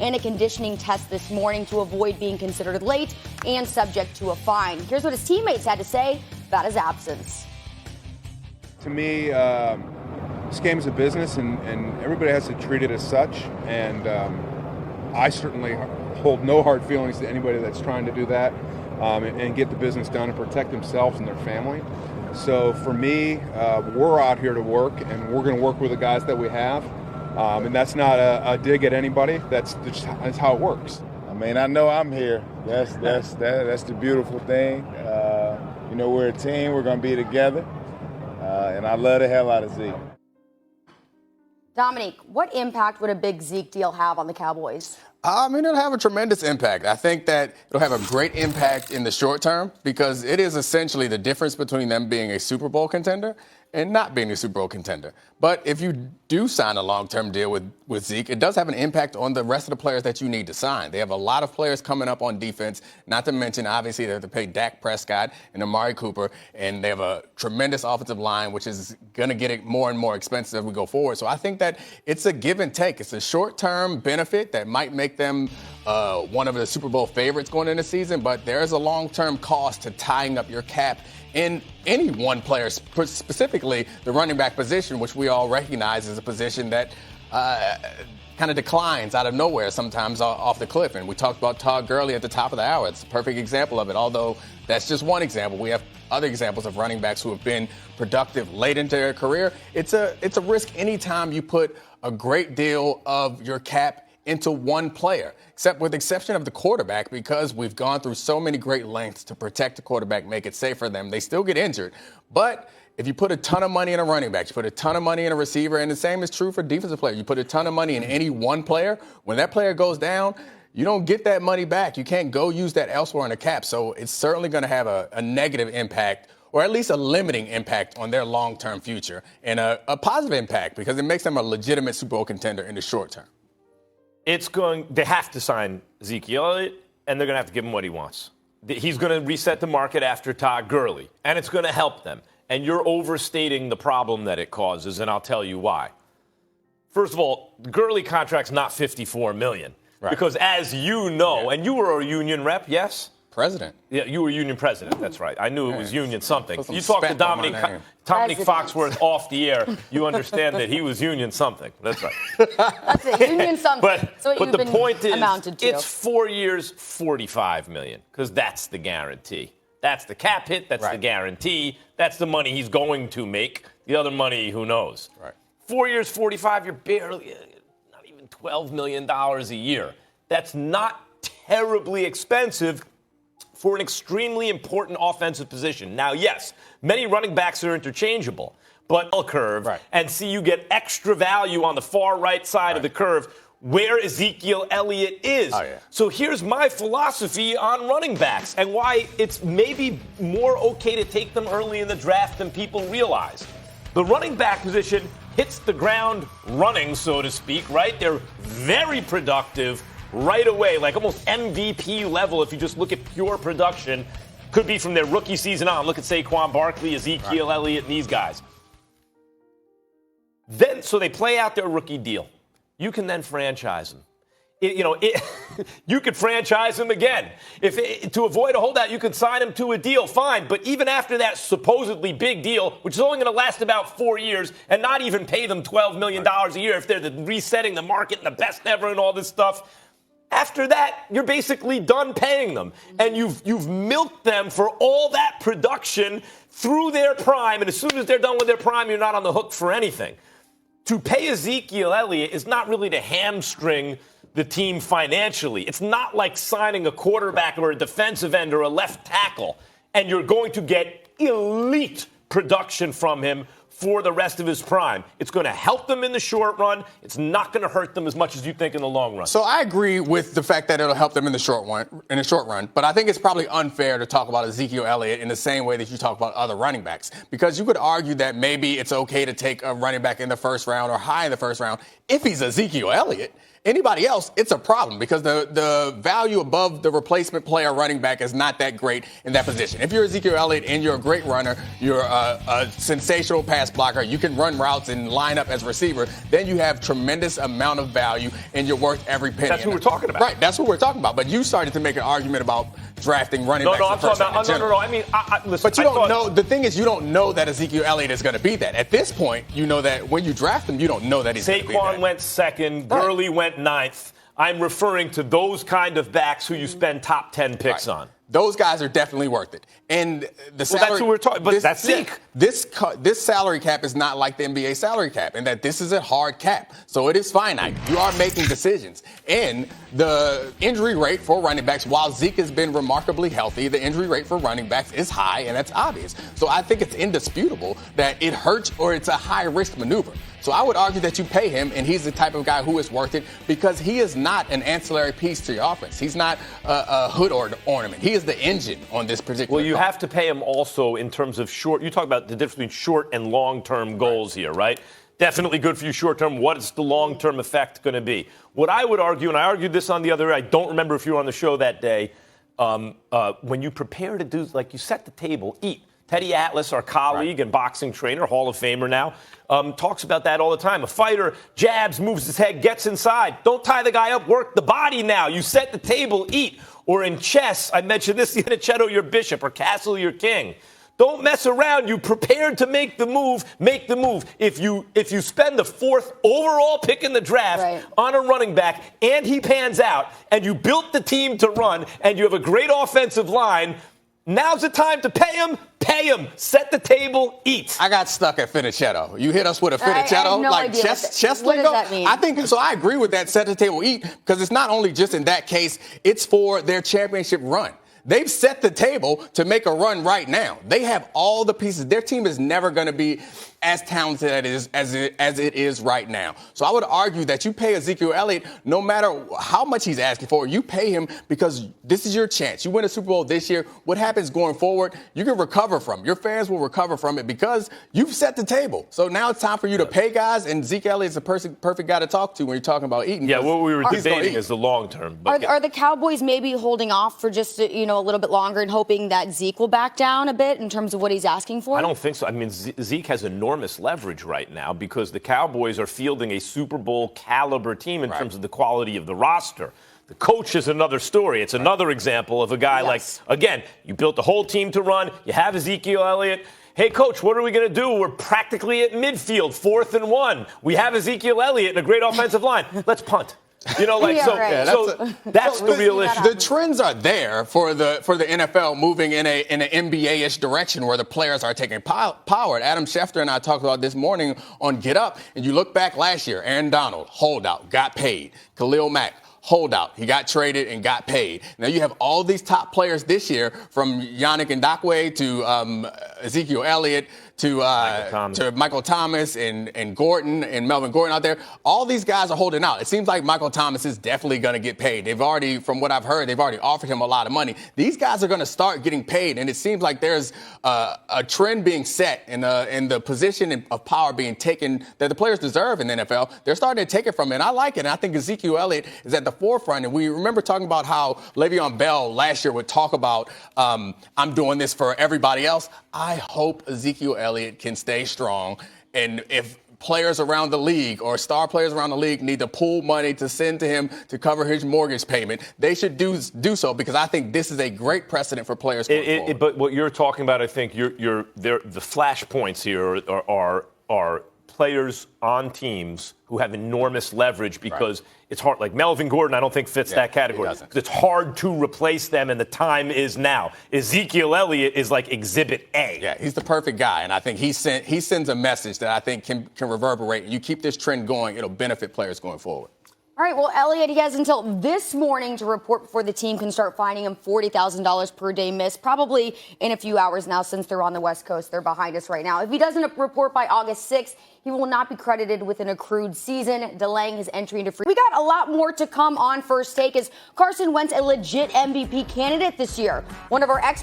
and a conditioning test this morning to avoid being considered late and subject to a fine. Here's what his teammates had to say about his absence. To me, this game is a business, and everybody has to treat it as such. And I certainly hold no hard feelings to anybody that's trying to do that and get the business done and protect themselves and their family. So for me, we're out here to work, and we're going to work with the guys that we have. And that's not a dig at anybody. That's how it works. I mean, I know I'm here. That's the beautiful thing. We're a team. We're going to be together. And I love the hell out of Zeke. Dominique, what impact would a big Zeke deal have on the Cowboys? I mean, it'll have a tremendous impact. I think that it'll have a great impact in the short term because it is essentially the difference between them being a Super Bowl contender and not being a Super Bowl contender. But if you do sign a long-term deal with Zeke, it does have an impact on the rest of the players that you need to sign. They have a lot of players coming up on defense, not to mention, obviously, they have to pay Dak Prescott and Amari Cooper, and they have a tremendous offensive line, which is going to get it more and more expensive as we go forward. So I think that it's a give and take. It's a short-term benefit that might make them one of the Super Bowl favorites going into the season, but there is a long-term cost to tying up your cap in any one player, specifically the running back position, which we all recognize is a position that kind of declines out of nowhere sometimes off the cliff. And we talked about Todd Gurley at the top of the hour. It's a perfect example of it, although that's just one example. We have other examples of running backs who have been productive late into their career. It's a risk anytime you put a great deal of your cap into one player, except with the exception of the quarterback, because we've gone through so many great lengths to protect the quarterback, make it safe for them. They still get injured. But if you put a ton of money in a running back, you put a ton of money in a receiver, and the same is true for defensive players. You put a ton of money in any one player. When that player goes down, you don't get that money back. You can't go use that elsewhere in the cap. So it's certainly going to have a negative impact, or at least a limiting impact on their long-term future, and a positive impact because it makes them a legitimate Super Bowl contender in the short term. They have to sign Ezekiel Elliott, and they're going to have to give him what he wants. He's going to reset the market after Todd Gurley, and it's going to help them. And you're overstating the problem that it causes, and I'll tell you why. First of all, the Gurley contract's not $54 million. Right. Because as you know, and you were a union rep, yes? President. Yeah, you were union president. That's right. I knew it was union something. You talked to Dominique Foxworth off the air. You understand that he was union something. That's right. That's it. Union something. But the point is, it's 4 years, $45 million, because that's the guarantee. That's the cap hit. That's the guarantee. That's the money he's going to make. The other money, who knows? Right. 4 years, 45. You're barely, not even $12 million a year. That's not terribly expensive for an extremely important offensive position. Now, yes, many running backs are interchangeable, but curve, and see you get extra value on the far right side of the curve where Ezekiel Elliott is. So here's my philosophy on running backs and why it's maybe more okay to take them early in the draft than people realize. The running back position hits the ground running, so to speak, right? They're very productive right away, like almost MVP level if you just look at pure production. Could be from their rookie season on. Look at Saquon Barkley, Ezekiel Elliott, and these guys. Then, so they play out their rookie deal. You can then franchise them. You could franchise him again. To avoid a holdout, you could sign him to a deal, fine. But even after that supposedly big deal, which is only going to last about 4 years, and not even pay them $12 million a year if they're resetting the market and the best ever and all this stuff, after that, you're basically done paying them. And you've milked them for all that production through their prime. And as soon as they're done with their prime, you're not on the hook for anything. To pay Ezekiel Elliott is not really to hamstring the team financially. It's not like signing a quarterback or a defensive end or a left tackle, and you're going to get elite production from him for the rest of his prime. It's going to help them in the short run. It's not going to hurt them as much as you think in the long run. So I agree with the fact that it'll help them in the short run, but I think it's probably unfair to talk about Ezekiel Elliott in the same way that you talk about other running backs, because you could argue that maybe it's okay to take a running back in the first round or high in the first round if he's Ezekiel Elliott. Anybody else, it's a problem because the value above the replacement player running back is not that great in that position. If you're Ezekiel Elliott and you're a great runner, you're a sensational pass blocker, you can run routes and line up as a receiver, then you have tremendous amount of value and you're worth every penny. That's what we're talking about. Right, that's what we're talking about. But you started to make an argument about drafting running backs. No, I'm talking about. No. I mean, listen. But you don't know. The thing is, you don't know that Ezekiel Elliott is going to be that. At this point, you know that when you draft him, you don't know that he's going to be that. Saquon went second. Gurley went ninth. I'm referring to those kind of backs who you spend top 10 picks on. Those guys are definitely worth it. And the salary, that's what we're talking. But that's Zeke. This salary cap is not like the NBA salary cap, in that this is a hard cap, so it is finite. You are making decisions, and the injury rate for running backs, while Zeke has been remarkably healthy, the injury rate for running backs is high, and that's obvious. So I think it's indisputable that it hurts or it's a high risk maneuver. So I would argue that you pay him, and he's the type of guy who is worth it because he is not an ancillary piece to your offense. He's not a hood ornament. He is the engine on this particular. Well, you have to pay him also in terms of short. You talk about the difference between short and long-term goals here, right? Definitely good for you short-term. What is the long-term effect going to be? What I would argue, and I argued this on the other day, I don't remember if you were on the show that day, when you prepare to do, like you set the table, eat. Teddy Atlas, our colleague and boxing trainer, Hall of Famer now, talks about that all the time. A fighter jabs, moves his head, gets inside. Don't tie the guy up, work the body now. You set the table, eat. Or in chess, I mentioned this, Iannacetto, your bishop, or castle, your king. Don't mess around. You prepared to make the move, make the move. If you spend the 4th overall pick in the draft on a running back and he pans out and you built the team to run and you have a great offensive line, now's the time to pay him. Pay him. Set the table. Eat. I got stuck at Finichetto. You hit us with a Finichetto, I have no like idea chess what lingo. does that mean? I think so. I agree with that. Set the table. Eat, because it's not only just in that case. It's for their championship run. They've set the table to make a run right now. They have all the pieces. Their team is never going to be as talented as it is right now. So I would argue that you pay Ezekiel Elliott, no matter how much he's asking for, you pay him because this is your chance. You win a Super Bowl this year. What happens going forward, you can recover from it. Your fans will recover from it because you've set the table. So now it's time for you to pay guys, and Zeke Elliott's the perfect guy to talk to when you're talking about eating. Yeah, what we were debating is the long term. Are the Cowboys maybe holding off for just a little bit longer and hoping that Zeke will back down a bit in terms of what he's asking for? I don't think so. I mean, Zeke has enormous leverage right now because the Cowboys are fielding a Super Bowl caliber team in terms of the quality of the roster. The coach is another story. It's another example of a guy like, again, you built the whole team to run. You have Ezekiel Elliott. Hey, coach, what are we going to do? We're practically at midfield, 4th and 1. We have Ezekiel Elliott and a great offensive line. Let's punt. That's the real issue. The trends are there for the NFL moving in an NBA-ish direction where the players are taking power. Adam Schefter and I talked about this morning on Get Up, and you look back last year, Aaron Donald, holdout, got paid. Khalil Mack, holdout. He got traded and got paid. Now you have all these top players this year, from Yannick Ngakoue to Ezekiel Elliott to Michael Thomas and Gordon and Melvin Gordon out there. All these guys are holding out. It seems like Michael Thomas is definitely going to get paid. They've already, from what I've heard, they've already offered him a lot of money. These guys are going to start getting paid, and it seems like there's a trend being set in the position of power being taken that the players deserve in the NFL. They're starting to take it from it, and I like it. And I think Ezekiel Elliott is at the forefront. And we remember talking about how Le'Veon Bell last year would talk about, I'm doing this for everybody else. I hope Ezekiel Elliott can stay strong. And if players around the league or star players around the league need to pull money to send to him to cover his mortgage payment, they should do so, because I think this is a great precedent for players going forward. But what you're talking about, I think the flashpoints here are players on teams who have enormous leverage because it's hard. Like Melvin Gordon, I don't think fits that category. It's hard to replace them, and the time is now. Ezekiel Elliott is like Exhibit A. Yeah, he's the perfect guy, and I think he sends a message that I think can reverberate. You keep this trend going, it'll benefit players going forward. All right, well, Elliott, he has until this morning to report before the team can start fining him $40,000 per day missed, probably in a few hours now since they're on the West Coast. They're behind us right now. If he doesn't report by August 6th, he will not be credited with an accrued season, delaying his entry into free. We got a lot more to come on First Take as Carson Wentz, a legit MVP candidate this year. One of our experts